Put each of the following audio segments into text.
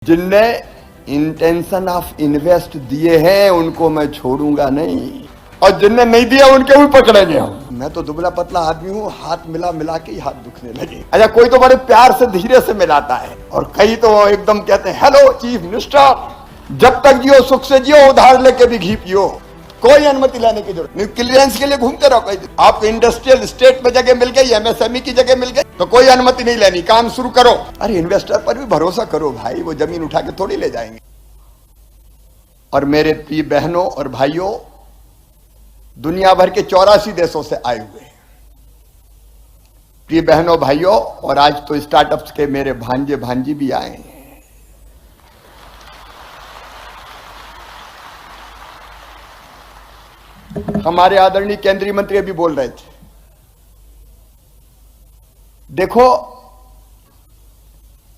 जिनने intention of invest दिए हैं उनको मैं छोड़ूंगा नहीं, और जिनने नहीं दिया उनके भी पकड़ेंगे हम। मैं तो दुबला पतला आदमी हूँ, हाथ मिला मिला के ही हाथ दुखने लगे। अच्छा, कोई तो बड़े प्यार से धीरे से मिलाता है और कई तो एकदम कहते हैं हेलो चीफ मिनिस्टर, जब तक जियो सुख से जियो, उधार लेके भी घी पियो, कोई अनुमति लेने की जरूरत नहीं। क्लियरेंस के लिए घूमते रहो, कहीं आपको इंडस्ट्रियल स्टेट में जगह मिल गई, एमएसएमई की जगह मिल गई, तो कोई अनुमति नहीं लेनी, काम शुरू करो। अरे इन्वेस्टर पर भी भरोसा करो भाई, वो जमीन उठा के थोड़ी ले जाएंगे। और मेरे प्रिय बहनों और भाइयों, दुनिया भर के 84 देशों से आए हुए प्रिय बहनों भाइयों, और आज तो स्टार्टअप्स के मेरे भांजे भांजी भी आए हैं। हमारे आदरणीय केंद्रीय मंत्री अभी बोल रहे थे, देखो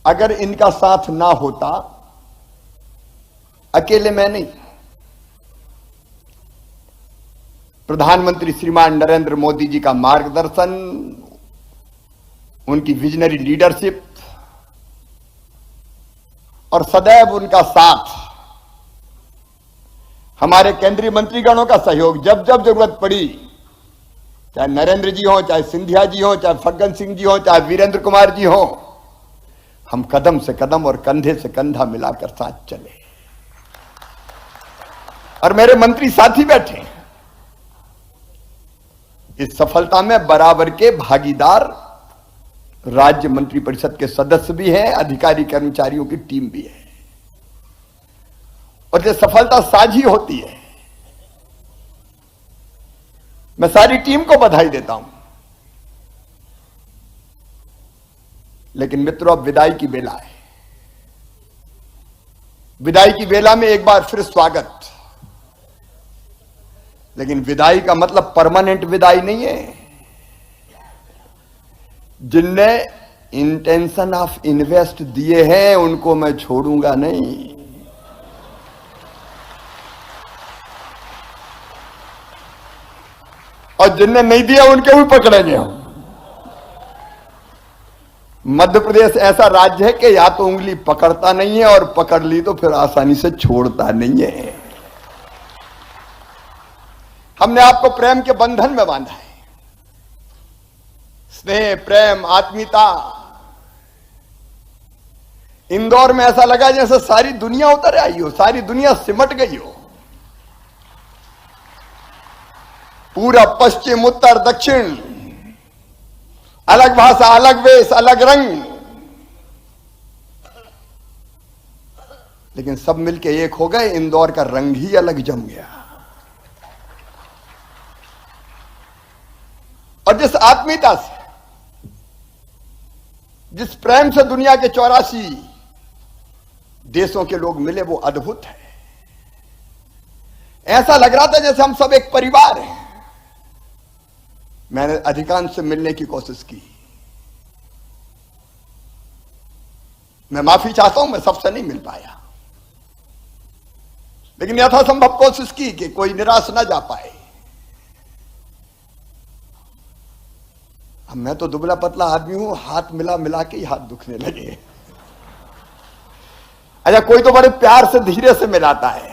अगर इनका साथ ना होता, अकेले मैं नहीं, प्रधानमंत्री श्रीमान नरेंद्र मोदी जी का मार्गदर्शन, उनकी विजनरी लीडरशिप और सदैव उनका साथ, हमारे केंद्रीय मंत्रीगणों का सहयोग, जब जब जरूरत पड़ी, चाहे नरेंद्र जी हो, चाहे सिंधिया जी हो, चाहे फग्गन सिंह जी हो, चाहे वीरेंद्र कुमार जी हो, हम कदम से कदम और कंधे से कंधा मिलाकर साथ चले। और मेरे मंत्री साथी बैठे हैं, इस सफलता में बराबर के भागीदार राज्य मंत्रिपरिषद के सदस्य भी हैं, अधिकारी कर्मचारियों की टीम भी है, और जो सफलता साझी होती है, मैं सारी टीम को बधाई देता हूं। लेकिन मित्रों, अब विदाई की बेला है। विदाई की बेला में एक बार फिर स्वागत, लेकिन विदाई का मतलब परमानेंट विदाई नहीं है। जिनने इंटेंशन ऑफ इन्वेस्ट दिए हैं उनको मैं छोड़ूंगा नहीं। और जिनने नहीं दिया उनके भी पकड़ेंगे हम। मध्य प्रदेश ऐसा राज्य है कि या तो उंगली पकड़ता नहीं है, और पकड़ ली तो फिर आसानी से छोड़ता नहीं है। हमने आपको प्रेम के बंधन में बांधा है, स्नेह, प्रेम, आत्मीयता। इंदौर में ऐसा लगा जैसे सारी दुनिया उतर आई हो, सारी दुनिया सिमट गई हो। पूरा पश्चिम, उत्तर, दक्षिण, अलग भाषा, अलग वेश, अलग रंग, लेकिन सब मिलके एक हो गए। इंदौर का रंग ही अलग जम गया। और जिस आत्मीयता से, जिस प्रेम से दुनिया के 84 देशों के लोग मिले, वो अद्भुत है। ऐसा लग रहा था जैसे हम सब एक परिवार हैं। मैंने अधिकांश से मिलने की कोशिश की। मैं माफी चाहता हूं, मैं सबसे नहीं मिल पाया, लेकिन यथासंभव कोशिश की कि कोई निराश ना जा पाए। अब मैं तो दुबला पतला आदमी हूं, हाथ मिला मिला के ही हाथ दुखने लगे। अच्छा, कोई तो बड़े प्यार से धीरे से मिलाता है,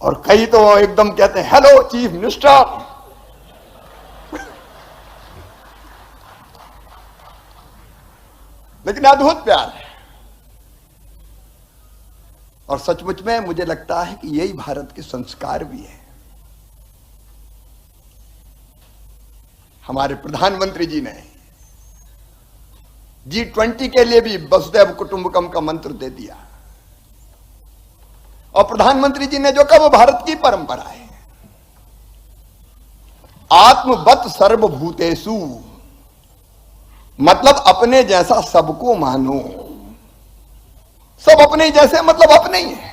और कई तो एकदम कहते हैं हेलो चीफ मिनिस्टर। लेकिन अद्भुत प्यार है, और सचमुच में मुझे लगता है कि यही भारत के संस्कार भी है। हमारे प्रधानमंत्री जी ने G20 के लिए भी वसुधैव कुटुंबकम का मंत्र दे दिया, और प्रधानमंत्री जी ने जो कहा वो भारत की परंपरा है। आत्मवत सर्वभूतेषु, मतलब अपने जैसा सबको मानो। सब अपने जैसे, मतलब अपने ही है।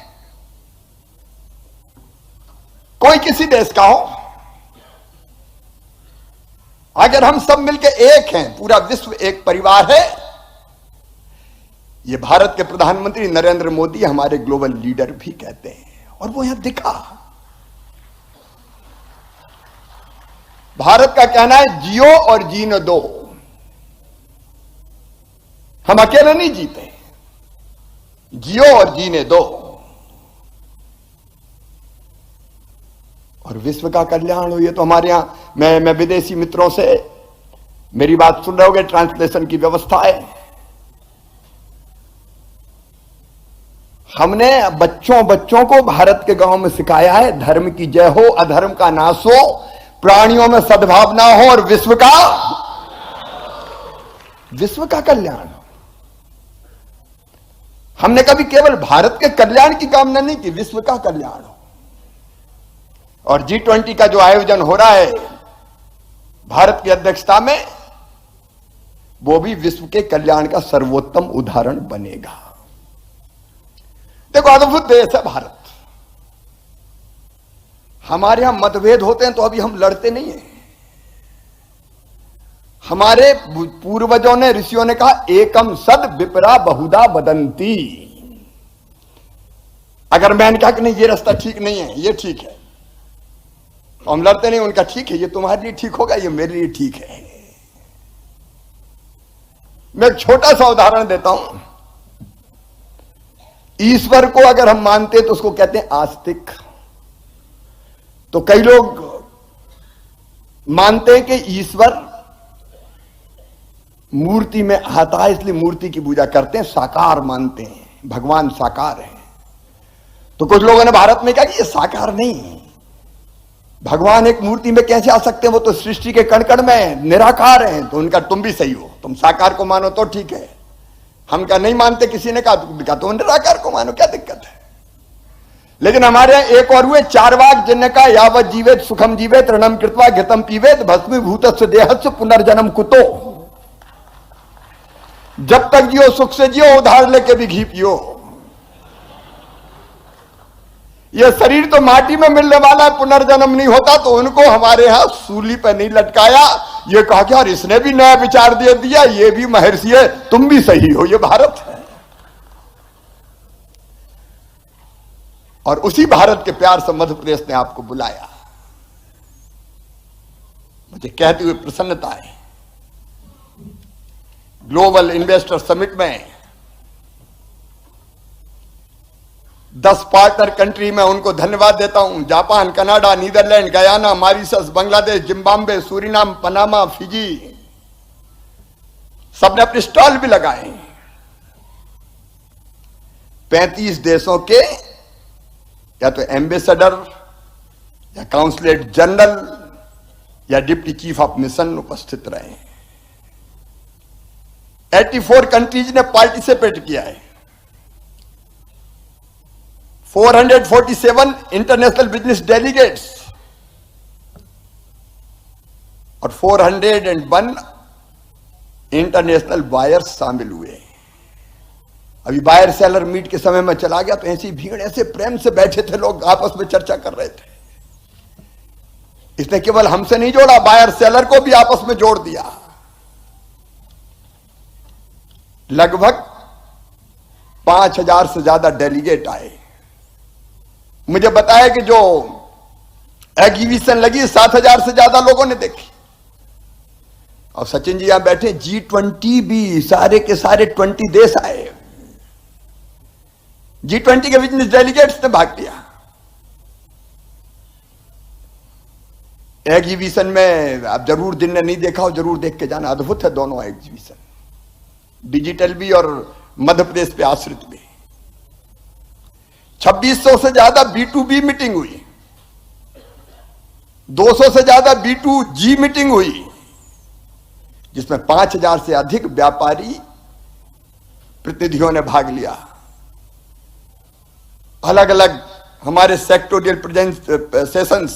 कोई किसी देश का हो, अगर हम सब मिलकर एक हैं, पूरा विश्व एक परिवार है। ये भारत के प्रधानमंत्री नरेंद्र मोदी हमारे ग्लोबल लीडर भी कहते हैं, और वो यहां दिखा। भारत का कहना है जियो और जीने दो। हम अकेले नहीं जीते, जियो और जीने दो, और विश्व का कल्याण हो। ये तो हमारे यहां मैं विदेशी मित्रों से मेरी बात सुन रहे होगे, ट्रांसलेशन की व्यवस्था है। हमने बच्चों को भारत के गांव में सिखाया है, धर्म की जय हो, अधर्म का नाश हो, प्राणियों में सद्भावना हो और विश्व का कल्याण हो। हमने कभी केवल भारत के कल्याण की कामना नहीं की, विश्व का कल्याण हो। और G20 का जो आयोजन हो रहा है भारत की अध्यक्षता में, वो भी विश्व के कल्याण का सर्वोत्तम उदाहरण बनेगा। देखो, अद्भुत देश है भारत। हमारे यहां मतभेद होते हैं तो अभी हम लड़ते नहीं हैं। हमारे पूर्वजों ने, ऋषियों ने कहा, एकम सद विपरा बहुधा वदंती। अगर मैंने कहा कि नहीं ये रास्ता ठीक नहीं है, ये ठीक है, तो हम लड़ते नहीं। उनका ठीक है, ये तुम्हारे लिए ठीक होगा, ये मेरे लिए ठीक है। मैं एक छोटा सा उदाहरण देता हूं। ईश्वर को अगर हम मानते तो उसको कहते हैं आस्तिक। तो कई लोग मानते हैं कि ईश्वर मूर्ति में आता है, इसलिए मूर्ति की पूजा करते हैं, साकार मानते हैं, भगवान साकार है। तो कुछ लोगों ने भारत में कहा कि ये साकार नहीं, भगवान एक मूर्ति में कैसे आ सकते हैं, वो तो सृष्टि के कण कण में निराकार हैं। तो उनका तुम भी सही हो, तुम साकार को मानो तो ठीक है, हम क्या नहीं मानते। किसी ने कहा तो निराकार को मानो, क्या दिक्कत है। लेकिन हमारे यहां एक और हुए चारवाक, जिनने कहा यावत जीवेत सुखम जीवेत ऋणम कृत्वा घृतम पीवेत भस्मीभूतस्य देहस्य पुनर्जन्म कुतो। जब तक जियो सुख से जियो, उधार लेके भी घी पियो। ये शरीर तो माटी में मिलने वाला है, पुनर्जन्म नहीं होता। तो उनको हमारे यहां सूली पर नहीं लटकाया, ये कहा कि यार इसने भी नया विचार दे दिया, ये भी महर्षि है, तुम भी सही हो, ये भारत है। और उसी भारत के प्यार से मध्य प्रदेश ने आपको बुलाया। मुझे कहते हुए प्रसन्नता है, ग्लोबल इन्वेस्टर समिट में 10 पार्टनर कंट्री में उनको धन्यवाद देता हूं। Japan, Canada, Netherland, Guyana, Mauritius, Bangladesh, Zimbabwe, Suriname, Panama, Fiji, सबने अपने स्टॉल भी लगाए। 35 देशों के या तो एम्बेसडर या काउंसलेट जनरल या डिप्टी चीफ ऑफ मिशन उपस्थित रहे। 84 कंट्रीज ने पार्टिसिपेट किया है। 447 इंटरनेशनल बिजनेस डेलीगेट्स और 401 इंटरनेशनल बायर्स शामिल हुए। अभी बायर सेलर मीट के समय में चला गया तो ऐसी भीड़, ऐसे प्रेम से बैठे थे लोग, आपस में चर्चा कर रहे थे। इसने केवल हमसे नहीं जोड़ा, बायर सेलर को भी आपस में जोड़ दिया। लगभग 5000 से ज्यादा डेलीगेट आए। मुझे बताया कि जो एग्जीबिशन लगी 7000 से ज्यादा लोगों ने देखी। और सचिन जी यहां बैठे, G20 भी सारे के सारे 20 देश आए। G20 के बिजनेस डेलीगेट्स ने भाग लिया। एग्जीबिशन में आप जरूर, जिनने नहीं देखा हो जरूर देख के जाना, अद्भुत है दोनों एग्जीबिशन, डिजिटल भी और मध्य प्रदेश पे आश्रित भी। 2600 से ज्यादा B2B मीटिंग हुई, 200 से ज्यादा B2G मीटिंग हुई, जिसमें 5000 से अधिक व्यापारी प्रतिनिधियों ने भाग लिया। अलग अलग हमारे सेक्टोरियल प्रेजेंटेशंस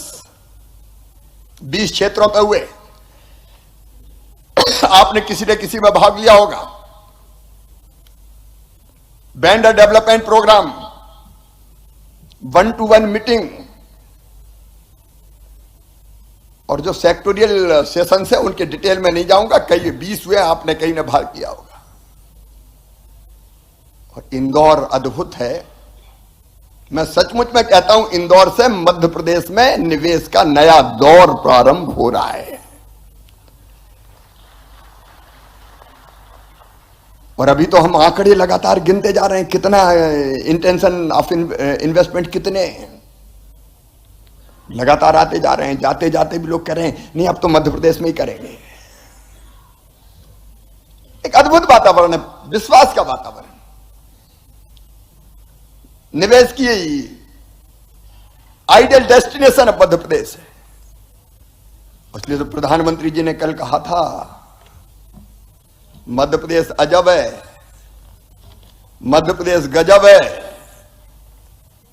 20 क्षेत्रों पे हुए। आपने किसी न किसी में भाग लिया होगा। Vendor development programme, 1-to-1 meeting, और जो सेक्टोरियल सेशंस है उनके डिटेल में नहीं जाऊंगा, कई 20 हुए, आपने कहीं ने भाग किया होगा। और इंदौर अद्भुत है। मैं सचमुच में कहता हूं, इंदौर से मध्य प्रदेश में निवेश का नया दौर प्रारंभ हो रहा है। और अभी तो हम आंकड़े लगातार गिनते जा रहे हैं, कितना इंटेंशन ऑफ इन्वेस्टमेंट कितने लगातार आते जा रहे हैं। जाते जाते भी लोग कह रहे हैं नहीं अब तो मध्य प्रदेश में ही करेंगे। एक अद्भुत वातावरण है, विश्वास का वातावरण, निवेश की आइडियल डेस्टिनेशन अब मध्य प्रदेश है। इसलिए तो प्रधानमंत्री जी ने कल कहा था मध्य प्रदेश अजब है, मध्य प्रदेश गजब है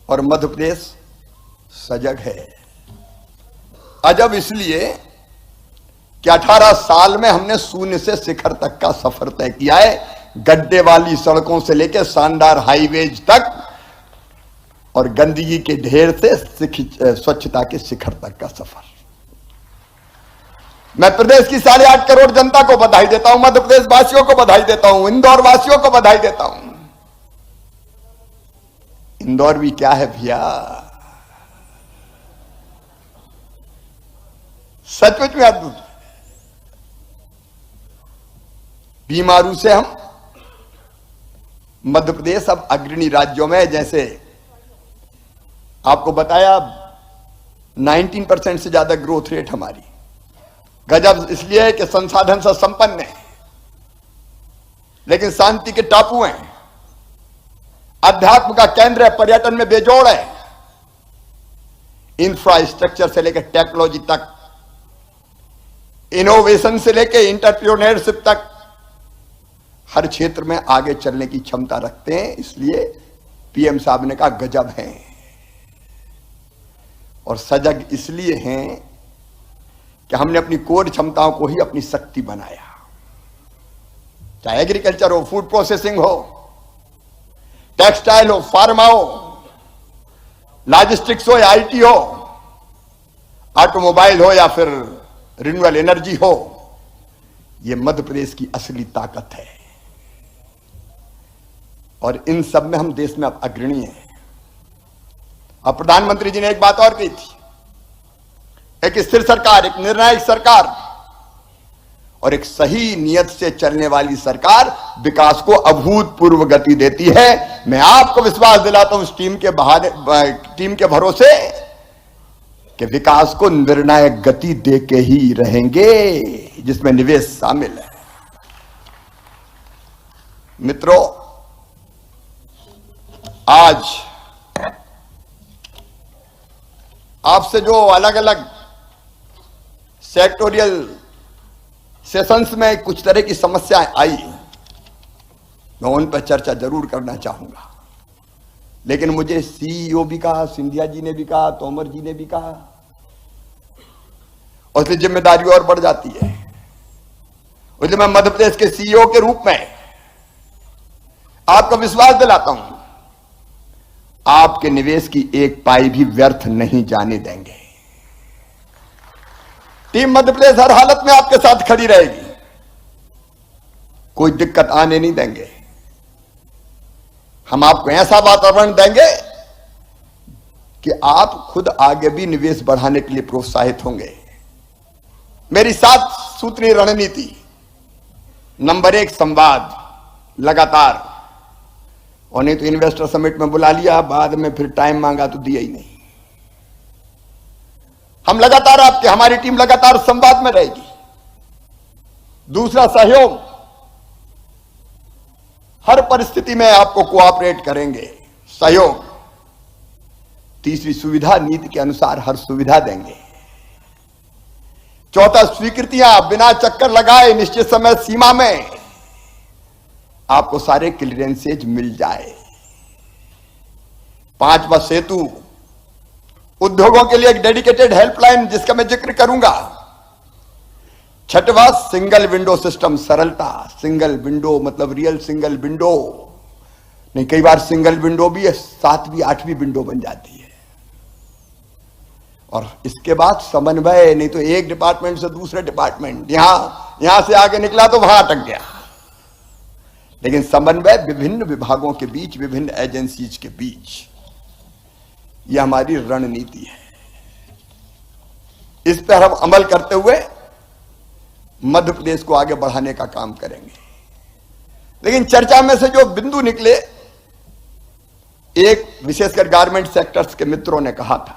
और मध्य प्रदेश सजग है। अजब इसलिए कि 18 साल में हमने शून्य से शिखर तक का सफर तय किया है, गड्ढे वाली सड़कों से लेकर शानदार हाईवेज तक और गंदगी के ढेर से स्वच्छता के शिखर तक का सफर। मैं प्रदेश की 8.5 करोड़ जनता को बधाई देता हूं, मध्य प्रदेश वासियों को बधाई देता हूं, इंदौर वासियों को बधाई देता हूं। इंदौर भी क्या है भैया, सचमुच में अद्भुत। बीमारू से हम मध्य प्रदेश अब अग्रणी राज्यों में, जैसे आपको बताया 19% से ज्यादा ग्रोथ रेट हमारी। गजब इसलिए है कि संसाधन से संपन्न है, लेकिन शांति के टापू हैं, अध्यात्म का केंद्र है, पर्यटन में बेजोड़ है, इंफ्रास्ट्रक्चर से लेकर टेक्नोलॉजी तक, इनोवेशन से लेकर एंटरप्रेन्योरशिप तक हर क्षेत्र में आगे चलने की क्षमता रखते हैं। इसलिए पीएम साहब ने कहा गजब है, और सजग इसलिए हैं कि हमने अपनी कोर क्षमताओं को ही अपनी शक्ति बनाया। चाहे एग्रीकल्चर हो, फूड प्रोसेसिंग हो, टेक्सटाइल हो, फार्मा हो, लॉजिस्टिक्स हो या आईटी हो, ऑटोमोबाइल हो या फिर रिन्यूएबल एनर्जी हो, यह मध्य प्रदेश की असली ताकत है। और इन सब में हम देश में अब अग्रणी हैं। अब प्रधानमंत्री जी ने एक बात और कही थी, एक स्थिर सरकार, एक निर्णायक सरकार और एक सही नियत से चलने वाली सरकार विकास को अभूतपूर्व गति देती है। मैं आपको विश्वास दिलाता हूं इस टीम के भरोसे कि विकास को निर्णायक गति दे के ही रहेंगे, जिसमें निवेश शामिल है। मित्रों, आज आपसे जो अलग अलग सेक्टोरियल सेशंस में कुछ तरह की समस्याएं आई, मैं उन पर चर्चा जरूर करना चाहूंगा। लेकिन मुझे सीईओ भी कहा, सिंधिया जी ने भी कहा, तोमर जी ने भी कहा, और इसलिए जिम्मेदारी और बढ़ जाती है। इसलिए मैं मध्य प्रदेश के सीईओ के रूप में आपको विश्वास दिलाता हूं, आपके निवेश की एक पाई भी व्यर्थ नहीं जाने देंगे। टीम मध्य प्रदेश हर हालत में आपके साथ खड़ी रहेगी, कोई दिक्कत आने नहीं देंगे। हम आपको ऐसा वातावरण देंगे कि आप खुद आगे भी निवेश बढ़ाने के लिए प्रोत्साहित होंगे। मेरी 7 सूत्रीय रणनीति, नंबर 1 संवाद लगातार, और नहीं तो इन्वेस्टर समिट में बुला लिया, बाद में फिर टाइम मांगा तो दिया ही नहीं। हम लगातार हमारी टीम लगातार संवाद में रहेगी। दूसरा सहयोग, हर परिस्थिति में आपको कोऑपरेट करेंगे, सहयोग। तीसरी सुविधा, नीति के अनुसार हर सुविधा देंगे। चौथा स्वीकृतियां बिना चक्कर लगाए निश्चित समय सीमा में आपको सारे क्लियरेंसेज मिल जाए। 5वां सेतु, उद्योगों के लिए एक डेडिकेटेड हेल्पलाइन जिसका मैं जिक्र करूंगा। 6वां सिंगल विंडो सिस्टम, सरलता। सिंगल विंडो मतलब रियल सिंगल विंडो नहीं, कई बार सिंगल विंडो भी 7वीं 8वीं विंडो बन जाती है। और इसके बाद समन्वय, नहीं तो एक डिपार्टमेंट से दूसरे डिपार्टमेंट, यहां से आगे निकला तो वहां अटक गया। लेकिन समन्वय विभिन्न विभागों के बीच, विभिन्न एजेंसीज के बीच, यह हमारी रणनीति है। इस पर हम अमल करते हुए मध्य प्रदेश को आगे बढ़ाने का काम करेंगे। लेकिन चर्चा में से जो बिंदु निकले, एक विशेषकर गारमेंट सेक्टर्स के मित्रों ने कहा था,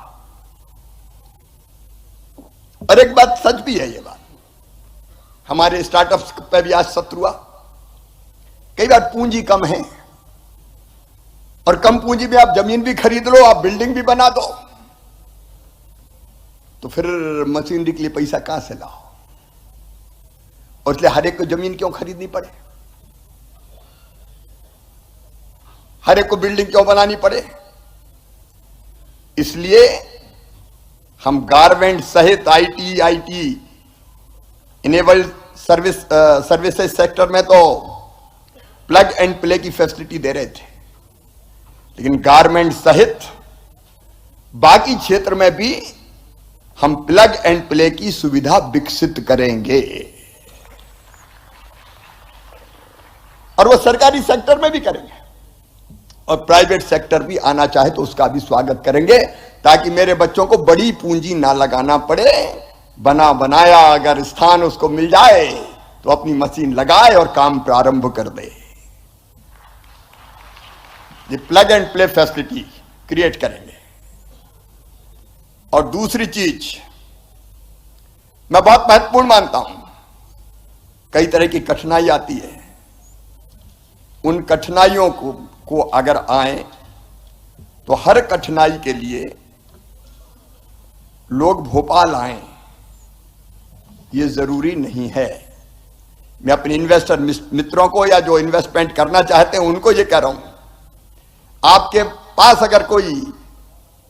और एक बात सच भी है, ये बात हमारे स्टार्टअप्स पे भी आज सत्र हुआ। कई बार पूंजी कम है, और कम पूंजी में आप जमीन भी खरीद लो, आप बिल्डिंग भी बना दो, तो फिर मशीनरी के लिए पैसा कहां से लाओ? और इसलिए हर एक को जमीन क्यों खरीदनी पड़े, हर एक को बिल्डिंग क्यों बनानी पड़े? इसलिए हम गारमेंट सहित आईटी इनेबल्ड सर्विसेज सेक्टर में तो प्लग एंड प्ले की फैसिलिटी दे रहे थे, लेकिन गारमेंट सहित बाकी क्षेत्र में भी हम प्लग एंड प्ले की सुविधा विकसित करेंगे, और वो सरकारी सेक्टर में भी करेंगे, और प्राइवेट सेक्टर भी आना चाहे तो उसका भी स्वागत करेंगे, ताकि मेरे बच्चों को बड़ी पूंजी ना लगाना पड़े। बना बनाया अगर स्थान उसको मिल जाए तो अपनी मशीन लगाए और काम प्रारंभ कर दे। ये plug and play facility create करेंगे। और दूसरी चीज मैं बहुत महत्वपूर्ण मानता हूं, कई तरह की कठिनाई आती है, उन कठिनाइयों को अगर आए तो हर कठिनाई के लिए लोग भोपाल आए, ये जरूरी नहीं है। मैं अपने इन्वेस्टर मित्रों को या जो इन्वेस्टमेंट करना चाहते हैं उनको ये कह रहा हूं, आपके पास अगर कोई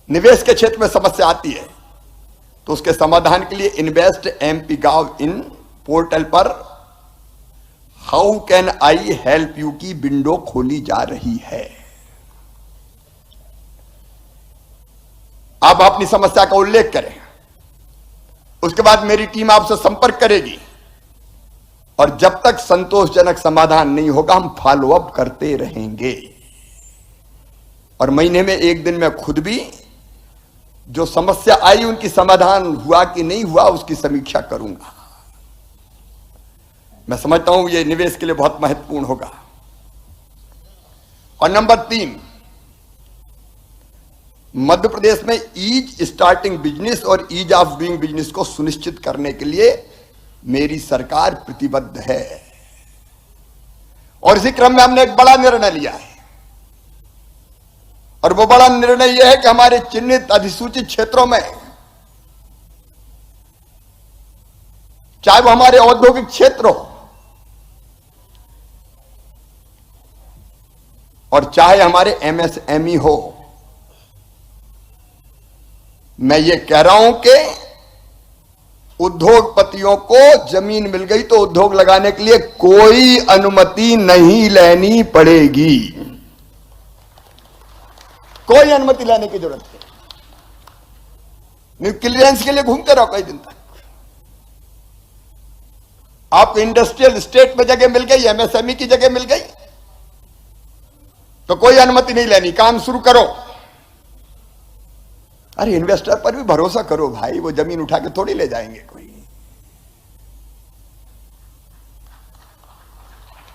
निवेश के क्षेत्र में समस्या आती है तो उसके समाधान के लिए इन्वेस्ट एमपी गांव इन पोर्टल पर how can I help you की विंडो खोली जा रही है। आप अपनी समस्या का उल्लेख करें, उसके बाद मेरी टीम आपसे संपर्क करेगी, और जब तक संतोषजनक समाधान नहीं होगा हम फॉलो अप करते रहेंगे। और महीने में एक दिन मैं खुद भी जो समस्या आई उनकी समाधान हुआ कि नहीं हुआ उसकी समीक्षा करूंगा। मैं समझता हूं ये निवेश के लिए बहुत महत्वपूर्ण होगा। और नंबर 3, मध्य प्रदेश में ईज स्टार्टिंग बिजनेस और ईज ऑफ डूइंग बिजनेस को सुनिश्चित करने के लिए मेरी सरकार प्रतिबद्ध है, और इसी क्रम में हमने एक बड़ा निर्णय लिया है। और वो बड़ा निर्णय यह है कि हमारे चिन्हित अधिसूचित क्षेत्रों में, चाहे वो हमारे औद्योगिक क्षेत्र हो और चाहे हमारे एमएसएमई हो, मैं ये कह रहा हूं कि उद्योगपतियों को जमीन मिल गई तो उद्योग लगाने के लिए कोई अनुमति नहीं लेनी पड़ेगी, कोई अनुमति लेने की जरूरत नहीं। क्लियरेंस के लिए घूमते रहो कई दिन तक। आपको इंडस्ट्रियल स्टेट में जगह मिल गई, एमएसएमई की जगह मिल गई, तो कोई अनुमति नहीं लेनी, काम शुरू करो। अरे इन्वेस्टर पर भी भरोसा करो भाई, वो जमीन उठा के थोड़ी ले जाएंगे कोई।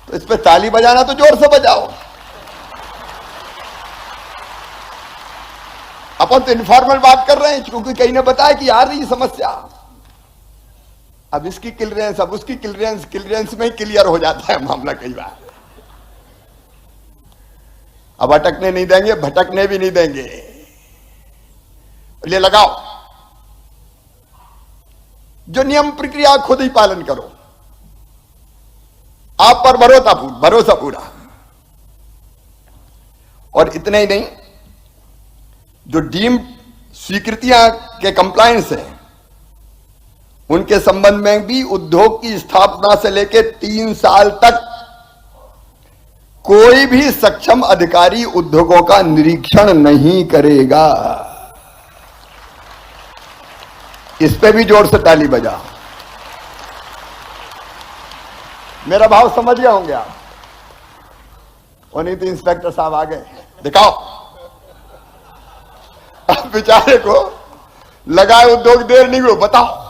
तो इस पे ताली बजाना तो जोर से बजाओ। अपन तो इनफॉर्मल बात कर रहे हैं, क्योंकि कहीं ने बताया कि आ रही समस्या, अब इसकी क्लियरेंस, अब उसकी क्लियरेंस, क्लियरेंस में ही क्लियर हो जाता है मामला कई बार। अब अटकने नहीं देंगे, भटकने भी नहीं देंगे। लिए लगाओ, जो नियम प्रक्रिया खुद ही पालन करो, आप पर भरोसा पूरा। और इतना ही नहीं, जो डीम्ड स्वीकृतियां के कंप्लायंस है उनके संबंध में भी उद्योग की स्थापना से लेकर 3 साल तक कोई भी सक्षम अधिकारी उद्योगों का निरीक्षण नहीं करेगा। इस पे भी जोर से ताली बजा। मेरा भाव समझ गए होंगे आप। और नहीं तो इंस्पेक्टर साहब आ गए, दिखाओ। अब बेचारे को लगाए उद्योग, देर नहीं हुई, बताओ।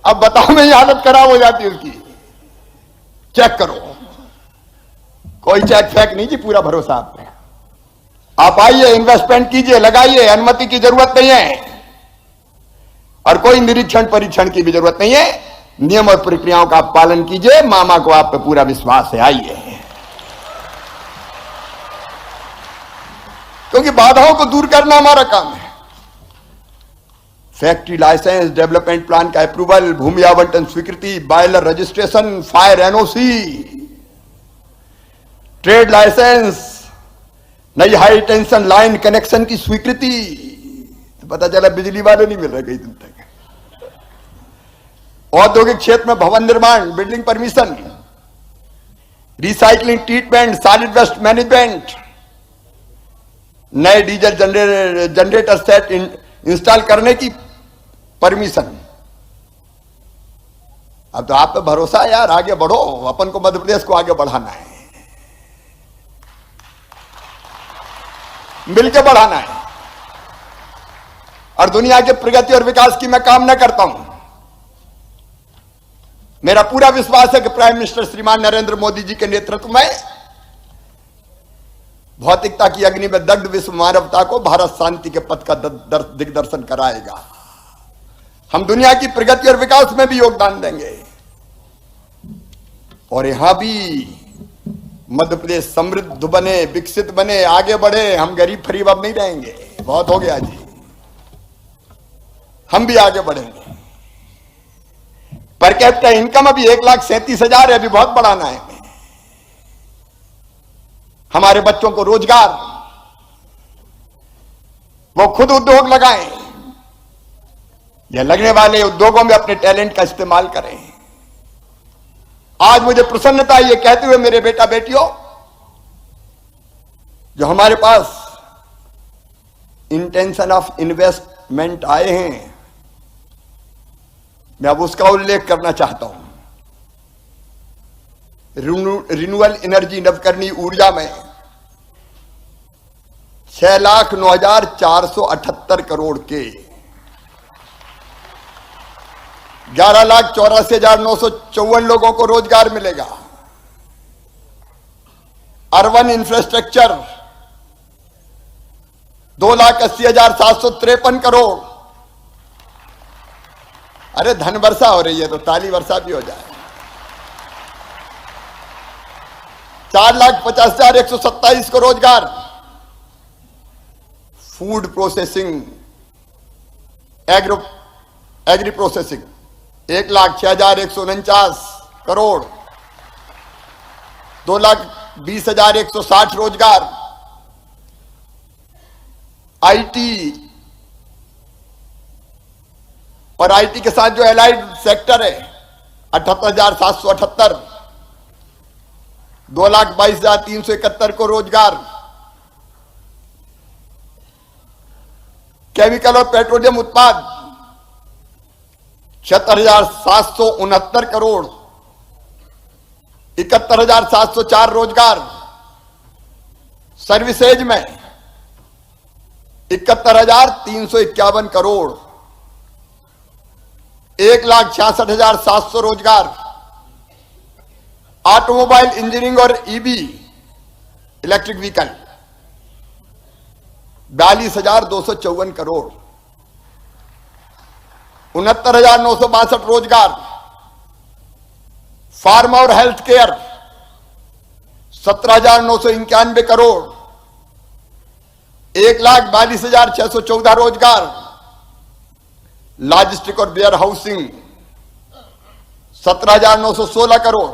अब बताओ में ही हालत खराब हो जाती है उसकी। चेक करो, कोई चेक फेक नहीं जी, पूरा भरोसा आप पे। आप आइए, इन्वेस्टमेंट कीजिए, लगाइए, अनुमति की जरूरत नहीं है और कोई निरीक्षण परीक्षण की भी जरूरत नहीं है। नियम और प्रक्रियाओं का आप पालन कीजिए। मामा को आप पे पूरा विश्वास है, आइए। क्योंकि बाधाओं को दूर करना हमारा काम है। फैक्ट्री लाइसेंस, डेवलपमेंट प्लान का अप्रूवल, भूमि आवंटन स्वीकृति, boiler registration, fire NOC, trade licence, नई हाई टेंशन लाइन कनेक्शन की स्वीकृति। तो पता चला बिजली वाले नहीं मिल रहे कई दिन तक। औद्योगिक क्षेत्र में भवन निर्माण, building permission, recycling treatment, solid waste management, नए डीजल जनरेटर सेट इंस्टॉल करने की परमिशन। अब तो आप पे भरोसा है यार, आगे बढ़ो। अपन को मध्य प्रदेश को आगे बढ़ाना है, मिलकर बढ़ाना है। और दुनिया के प्रगति और विकास की मैं कामना करता हूं। मेरा पूरा विश्वास है कि प्राइम मिनिस्टर श्रीमान नरेंद्र मोदी जी के नेतृत्व में भौतिकता की अग्नि में दग्ध विश्व मानवता को भारत शांति के पथ का दिग्दर्शन कराएगा। हम दुनिया की प्रगति और विकास में भी योगदान देंगे और यहां भी मध्य प्रदेश समृद्ध बने, विकसित बने, आगे बढ़े। हम गरीब फरीब अब नहीं रहेंगे, बहुत हो गया जी। हम भी आगे बढ़ेंगे। पर कैपिटा इनकम अभी 1,37,000 है, अभी बहुत बढ़ाना है। हमारे बच्चों को रोजगार, वो खुद उद्योग लगाएं या लगने वाले उद्योगों में अपने टैलेंट का इस्तेमाल करें। आज मुझे प्रसन्नता ये कहते हुए मेरे बेटा बेटियों, जो हमारे पास इंटेंशन ऑफ इन्वेस्टमेंट आए हैं, मैं अब उसका उल्लेख करना चाहता हूं। रिन्यूएबल एनर्जी, नवकरणीय ऊर्जा में 6,09,478 करोड़ के 11,84,954 लोगों को रोजगार मिलेगा। Urban infrastructure 2,80,753 crore. अरे धन वर्षा हो रही है तो ताली वर्षा भी हो जाए। 4,50,127 को रोजगार। Food processing, agri processing 1,06,149 crore. 2,20,160 रोजगार। आईटी और आईटी के साथ जो एलाइड सेक्टर है 78,778। 2,22,371 को रोजगार। केमिकल और पेट्रोलियम उत्पाद 76,769 करोड़। 71,704 रोजगार। सर्विसेज में 71,351 करोड़। 1,66,700 रोजगार। ऑटोमोबाइल इंजीनियरिंग और ईबी, इलेक्ट्रिक व्हीकल 42,254 करोड़। 69,962 रोजगार। फार्मा और हेल्थ केयर 17,991 करोड़। 1,42,614 रोजगार। लॉजिस्टिक और वेयर हाउसिंग 17,916 करोड़।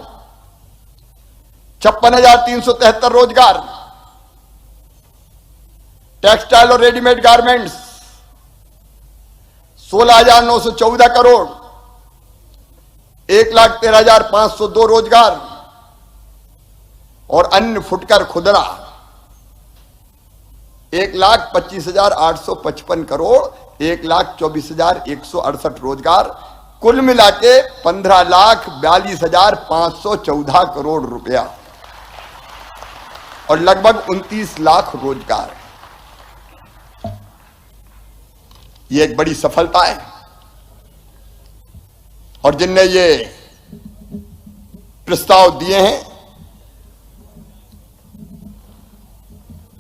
56,373 रोजगार। टेक्सटाइल और रेडीमेड गारमेंट्स 16,914 करोड़। 1,13,502 रोजगार। और अन्य फुटकर खुदरा 1,25,855 करोड़। 1,24,168 रोजगार। कुल मिला के 15,42,514 करोड़ रुपया और लगभग 29 लाख रोजगार। ये एक बड़ी सफलता है। और जिनने ये प्रस्ताव दिए हैं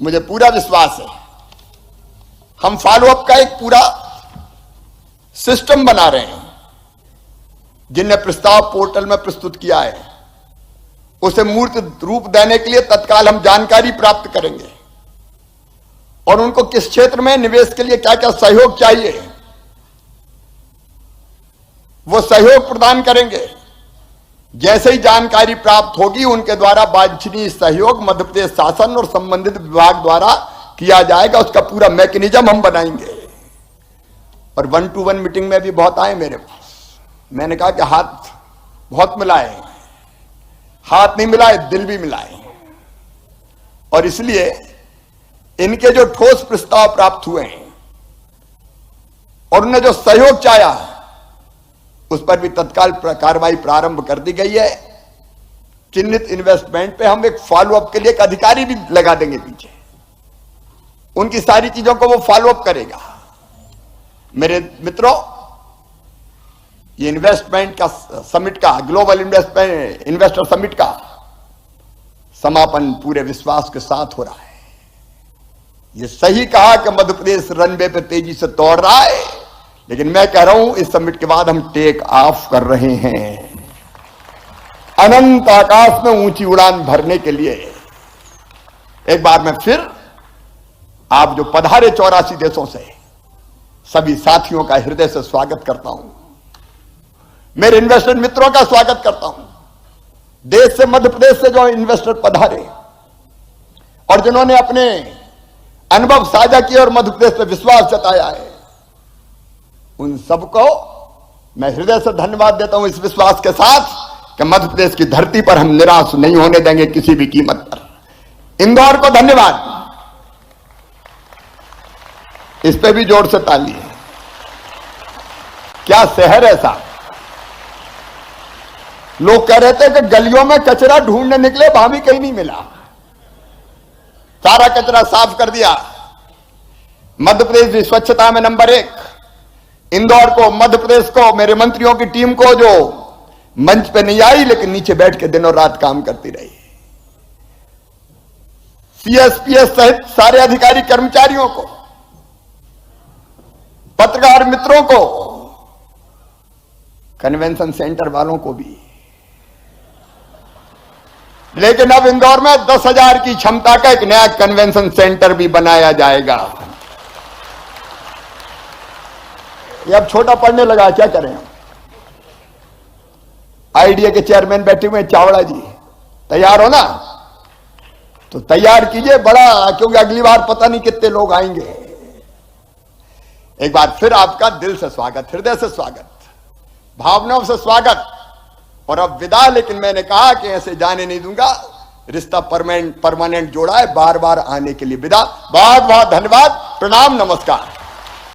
मुझे पूरा विश्वास है हम फॉलोअप का एक पूरा सिस्टम बना रहे हैं। जिनने प्रस्ताव पोर्टल में प्रस्तुत किया है उसे मूर्त रूप देने के लिए तत्काल हम जानकारी प्राप्त करेंगे और उनको किस क्षेत्र में निवेश के लिए क्या क्या सहयोग चाहिए वो सहयोग प्रदान करेंगे। जैसे ही जानकारी प्राप्त होगी उनके द्वारा वांछनीय सहयोग मध्य प्रदेश शासन और संबंधित विभाग द्वारा किया जाएगा। उसका पूरा मैकेनिज्म हम बनाएंगे। और 1-to-1 मीटिंग में भी बहुत आए मेरे पास। मैंने कहा कि हाथ बहुत मिलाए, हाथ नहीं मिलाए दिल भी मिलाए। और इसलिए इनके जो ठोस प्रस्ताव प्राप्त हुए हैं और उन्हें जो सहयोग चाहा उस पर भी तत्काल कार्रवाई प्रारंभ कर दी गई है। चिन्हित इन्वेस्टमेंट पे हम एक फॉलोअप के लिए एक अधिकारी भी लगा देंगे पीछे, उनकी सारी चीजों को वो फॉलोअप करेगा। मेरे मित्रों, ये इन्वेस्टमेंट का समिट का ग्लोबल इन्वेस्टर समिट का समापन पूरे विश्वास के साथ हो रहा है। ये सही कहा कि मध्य प्रदेश रनवे पे तेजी से दौड़ रहा है, लेकिन मैं कह रहा हूं इस समिट के बाद हम टेक ऑफ कर रहे हैं अनंत आकाश में ऊंची उड़ान भरने के लिए। एक बार मैं फिर आप जो पधारे 84 देशों से सभी साथियों का हृदय से स्वागत करता हूं। मेरे इन्वेस्टर मित्रों का स्वागत करता हूं। देश से मध्य प्रदेश से जो इन्वेस्टर पधारे और जिन्होंने अपने अनुभव साझा किए और मध्य प्रदेश पर विश्वास जताया है, उन सबको मैं हृदय से धन्यवाद देता हूं, इस विश्वास के साथ कि मध्य प्रदेश की धरती पर हम निराश नहीं होने देंगे किसी भी कीमत पर। इंदौर को धन्यवाद, इस पे भी जोर से ताली है। क्या शहर है साहब। लोग कह रहे थे कि गलियों में कचरा ढूंढने निकले, वहां भी कहीं नहीं मिला। सारा कचरा साफ कर दिया। मध्य प्रदेश भी स्वच्छता में नंबर 1। इंदौर को, मध्य प्रदेश को, मेरे मंत्रियों की टीम को जो मंच पे नहीं आई लेकिन नीचे बैठ के दिनों रात काम करती रही, सीएसपीएस सहित सारे अधिकारी कर्मचारियों को, पत्रकार मित्रों को, कन्वेंशन सेंटर वालों को भी। लेकिन अब इंदौर में 10,000 की क्षमता का एक नया कन्वेंशन सेंटर भी बनाया जाएगा। ये अब छोटा पड़ने लगा, क्या करें। आईडीए के चेयरमैन बैठे हुए चावड़ा जी, तैयार हो ना तो तैयार कीजिए बड़ा, क्योंकि अगली बार पता नहीं कितने लोग आएंगे। एक बार फिर आपका दिल से स्वागत, हृदय से स्वागत, भावनाओं से स्वागत। और अब विदा, लेकिन मैंने कहा कि ऐसे जाने नहीं दूंगा। रिश्ता परमानेंट जोड़ा है, बार बार आने के लिए विदा। बहुत बहुत धन्यवाद, प्रणाम, नमस्कार।